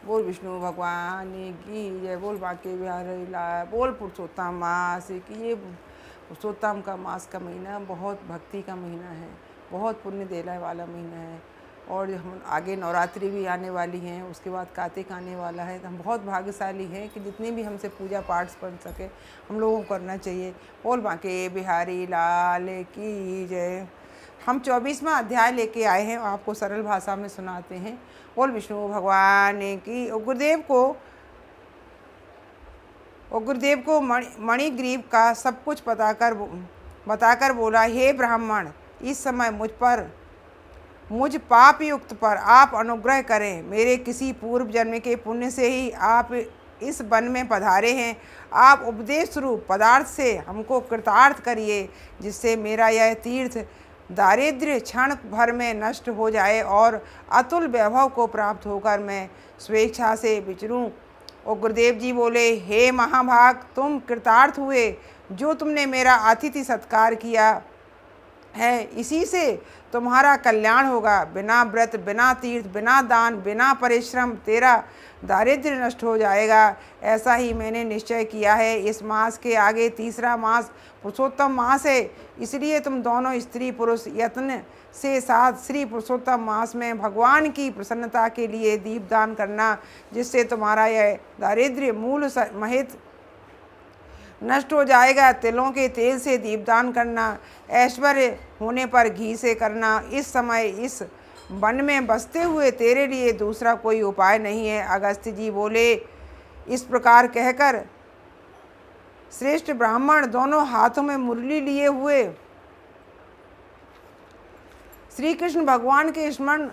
बोल विष्णु भगवान की जय। बोल बांके बिहारी लाल। बोल पुरुषोत्तम मास की। ये पुरुषोत्तम का मास का महीना बहुत भक्ति का महीना है, बहुत पुण्य देने वाला महीना है। और हम आगे नवरात्रि भी आने वाली हैं, उसके बाद कार्तिक आने वाला है। तो हम बहुत भाग्यशाली हैं कि जितनी भी हमसे पूजा पाठ बन सके हम लोगों को करना चाहिए। बोल बांके बिहारी लाल की जय। हम 24वां अध्याय लेके आए हैं, आपको सरल भाषा में सुनाते हैं। बोल विष्णु भगवान की। गुरुदेव को मणिग्रीव का सब कुछ बताकर बोला, हे ब्राह्मण, इस समय मुझ पाप युक्त पर आप अनुग्रह करें। मेरे किसी पूर्व जन्म के पुण्य से ही आप इस वन में पधारे हैं। आप उपदेश रूप पदार्थ से हमको कृतार्थ करिए, जिससे मेरा यह तीर्थ दारिद्र्य क्षण भर में नष्ट हो जाए और अतुल वैभव को प्राप्त होकर मैं स्वेच्छा से विचरूं। और गुरुदेव जी बोले, हे महाभाग, तुम कृतार्थ हुए। जो तुमने मेरा अतिथि सत्कार किया है, इसी से तुम्हारा कल्याण होगा। बिना व्रत, बिना तीर्थ, बिना दान, बिना परिश्रम तेरा दारिद्र्य नष्ट हो जाएगा। ऐसा ही मैंने निश्चय किया है। इस मास के आगे तीसरा मास पुरुषोत्तम मास है, इसलिए तुम दोनों स्त्री पुरुष यत्न से साथ श्री पुरुषोत्तम मास में भगवान की प्रसन्नता के लिए दीपदान करना, जिससे तुम्हारा यह दारिद्र्य मूल महित नष्ट हो जाएगा। तिलों के तेल से दीपदान करना, ऐश्वर्य होने पर घी से करना। इस समय इस वन में बसते हुए तेरे लिए दूसरा कोई उपाय नहीं है। अगस्त्य जी बोले, इस प्रकार कहकर श्रेष्ठ ब्राह्मण दोनों हाथों में मुरली लिए हुए श्री कृष्ण भगवान के स्मरण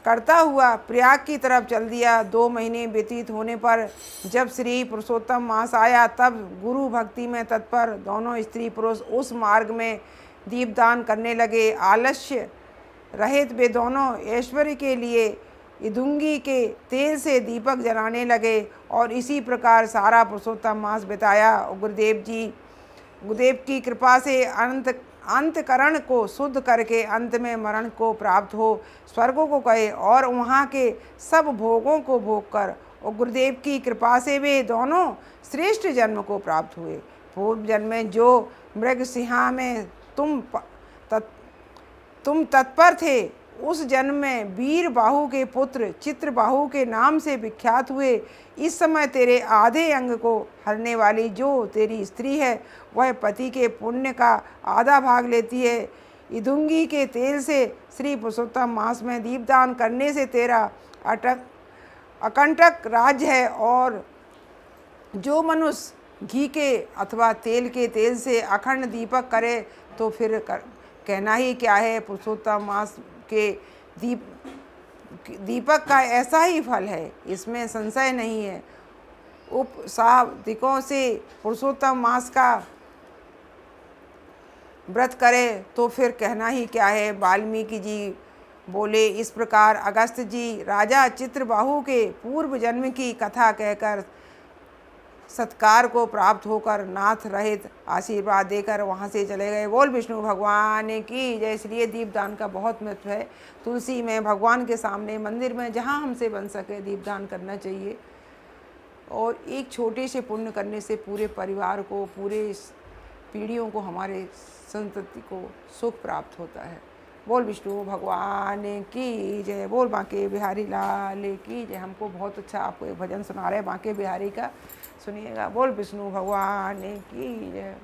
करता हुआ प्रयाग की तरफ चल दिया। 2 महीने व्यतीत होने पर जब श्री पुरुषोत्तम मास आया, तब गुरु भक्ति में तत्पर दोनों स्त्री पुरुष उस मार्ग में दीपदान करने लगे। आलस्य रहित वे दोनों ऐश्वर्य के लिए इदुंगी के तेल से दीपक जलाने लगे और इसी प्रकार सारा पुरुषोत्तम मास बिताया। गुरुदेव की कृपा से अंतकरण को शुद्ध करके अंत में मरण को प्राप्त हो स्वर्गों को गए और वहाँ के सब भोगों को भोग कर और गुरुदेव की कृपा से वे दोनों श्रेष्ठ जन्म को प्राप्त हुए। पूर्व जन्म में जो मृगसिंहा में तुम तत्पर थे, उस जन्म में वीर बाहु के पुत्र चित्रबाहु के नाम से विख्यात हुए। इस समय तेरे आधे अंग को हरने वाली जो तेरी स्त्री है, वह पति के पुण्य का आधा भाग लेती है। इदुंगी के तेल से श्री पुरुषोत्तम मास में दीपदान करने से तेरा अकंटक राज्य है। और जो मनुष्य घी के अथवा तेल के तेल से अखंड दीपक करे तो फिर कहना ही क्या है। पुरुषोत्तम मास के दीपक का ऐसा ही फल है, इसमें संशय नहीं है। उपसादिकों से पुरुषोत्तम मास का व्रत करे तो फिर कहना ही क्या है। वाल्मीकि जी बोले, इस प्रकार अगस्त्य जी राजा चित्रबाहु के पूर्व जन्म की कथा कहकर सत्कार को प्राप्त होकर नाथ रहित आशीर्वाद देकर वहाँ से चले गए। बोल विष्णु भगवान की जय। इसलिए दीपदान का बहुत महत्व है। तुलसी में, भगवान के सामने, मंदिर में, जहाँ हमसे बन सके दीपदान करना चाहिए। और एक छोटे से पुण्य करने से पूरे परिवार को, पूरे पीढ़ियों को, हमारे संतति को सुख प्राप्त होता है। बोल विष्णु भगवान की जय। बोल बांके बिहारी लाल की जय। हमको बहुत अच्छा आपको एक भजन सुना रहे हैं बांके बिहारी का, सुनिएगा। बोल विष्णु भगवान की जय।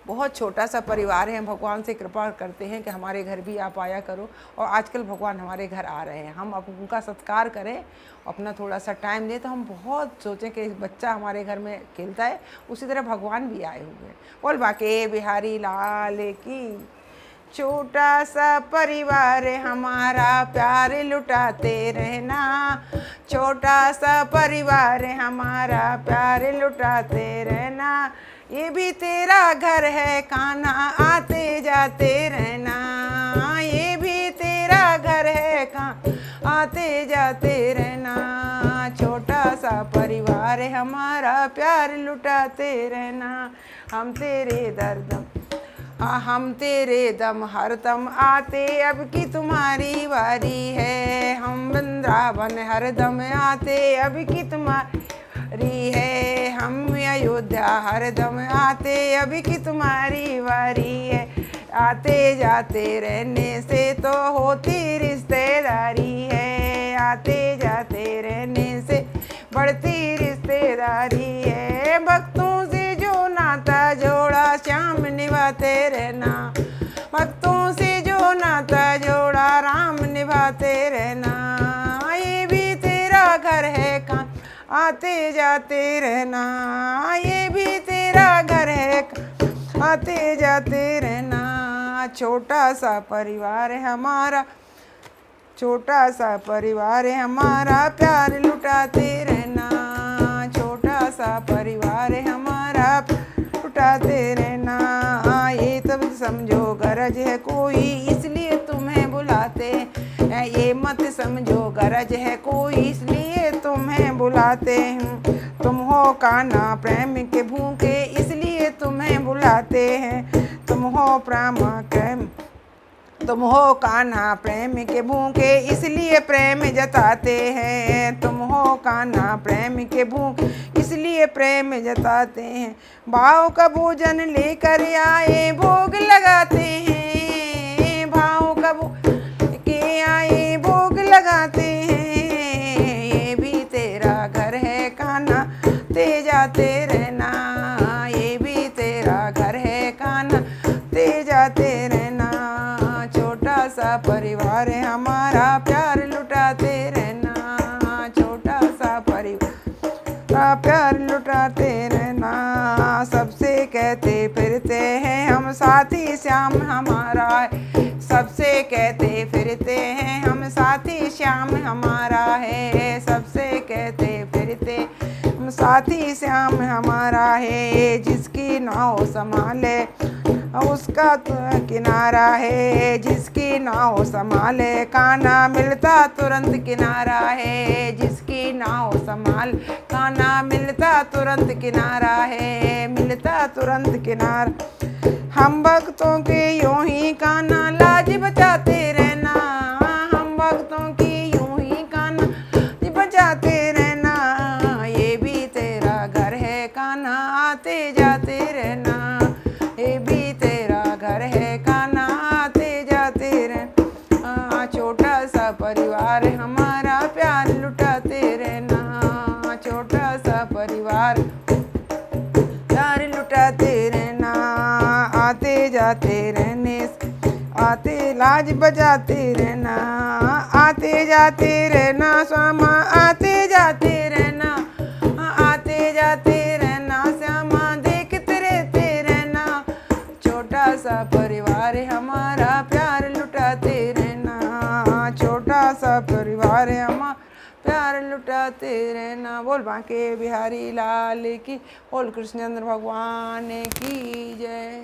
बहुत छोटा सा परिवार है, भगवान से कृपा करते हैं कि हमारे घर भी आप आया करो। और आजकल भगवान हमारे घर आ रहे हैं, हम अब उनका सत्कार करें, अपना थोड़ा सा टाइम दें। तो हम बहुत सोचें कि बच्चा हमारे घर में खेलता है, उसी तरह भगवान भी आए हुए हैं। बोल बांके बिहारी लाल की। छोटा सा परिवार हमारा, प्यार लुटाते रहना। छोटा सा परिवार हमारा, प्यार लुटाते रहना। ये भी तेरा घर है कान्हा, आते जाते रहना। ये भी तेरा घर है कान्हा, आते जाते रहना। छोटा सा परिवार हमारा, प्यार लुटाते रहना। हम तेरे दम हर दम आते, अब की तुम्हारी बारी है। हम रावण हरदम आते, अब की तुम्हारी है। हम अयोध्या हरदम आते, अब की तुम्हारी बारी है। आते जाते रहने से तो होती रिश्तेदारी है। आते जाते रहने से बढ़ती रिश्तेदारी है। भक्तों से जो नाता जोड़ा श्याम निभाते रहना। भक्तों से जो नाता जोड़ा राम निभाते रहना। ये भी तेरा घर है कहाँ आते जाते रहना। ये भी तेरा घर है आते जाते रहना। छोटा सा परिवार है हमारा, छोटा सा परिवार है हमारा, प्यार लुटाते रहना। छोटा सा परिवार है हमारा, लुटाते रहना। ये तब समझो गरज है कोई इसलिए तुम्हें बुलाते हैं। ये मत समझो गरज है कोई इसलिए तुम्हें बुलाते हैं। तुम हो कान्हा प्रेम के भूखे इसलिए तुम्हें बुलाते हैं। तुम हो तुम हो कान्हा प्रेम के भूखे इसलिए प्रेम जताते हैं। तुम हो कान्हा प्रेम के भूखे इसलिए प्रेम जताते हैं। भाव का भोजन लेकर आए भोग लगाते हैं। भाव का के आए भोग लगाते हैं। ये भी तेरा घर है कान्हा ते जाते रहना। ये भी तेरा घर है कान्हा ते जाते रहना। छोटा सा परिवार है हमारा, प्यार लुटाते रहना। छोटा सा परिवार प्यार लुटाते रहना। सबसे कहते फिरते हैं हम साथी श्याम हमारा है। सबसे कहते फिरते हैं हम साथी श्याम हमारा है। सबसे कहते फिरते हम साथी श्याम हमारा है। जिसकी नाव संभाले उसका किनारा है। जिसकी नाव संभाले कान्हा मिलता तुरंत किनारा है। जिसकी नाव संभाल कान्हा मिलता तुरंत किनारा है। मिलता तुरंत किनारा। हम भक्तों के यूं ही कान्हा लाज बचाते रहना। हम भक्तों की यूं ही कान्हा लाज बचाते रहना। ये भी तेरा घर है कान्हा आते जाते रहना। ये भी तेरा घर है कान्हा आते जाते रहना। छोटा सा परिवार हमारा, प्यार लुटाते रहना। छोटा सा परिवार प्यार लुटाते रहना। आते जाते रहने आते लाज बजाते रहना। आते जाते रहना श्यामा आते जाते रहना। आते जाते रहना श्यामा देखते रहते रहना। छोटा सा परिवार है हमारा, प्यार लुटाते रहना। छोटा सा परिवार है हमारा, प्यार लुटाते रहना। बोल बांके बिहारी लाल की, बोल कृष्णचंद्र भगवान की जय।